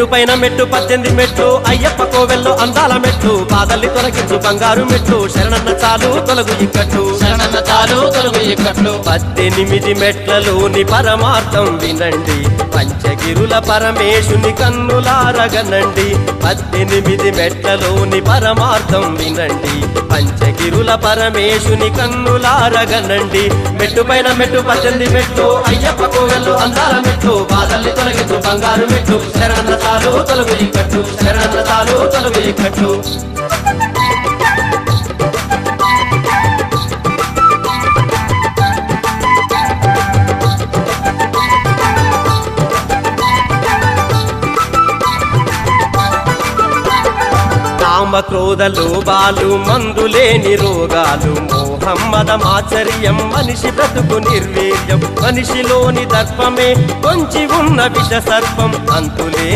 మెట్టు పైన మెట్టు 18 మెట్లు అయ్యప్ప కోవెల్లో అందాల మెట్లు బాధల్ని తొలగించు బంగారు మెట్లు శరణన్న చాలు తొలగు ఇక్కట్లు శరణన్న చాలు తొలగు ఇక్కట్లు 18 మెట్లలోని పరమార్థం వినండి పంచగిరుల పరమేశుని కన్నులారగనండి 18 మెట్లలోని పరమార్థం వినండి పంచగిరుల పరమేశుని కన్నులారగనండి మెట్టు పైన మెట్టు 18 మెట్లు అయ్యప్ప కోవెల్లో అందాల మెట్లు బాధల్ని తొలగించు బంగారు మెట్లు శరణన్న చాలు తొలగు ఇక్కట్లు శరణన్న చాలు తొలగు ఇక్కట్లు కామ క్రోధ లోభాలు మందులేని రోగాలు మోహమ్మదమాచర్యం మనిషి బ్రతుకు నిర్వీర్యం మనిషిలోని దర్పమే కొంచి ఉన్న విష సర్పం అంతులేని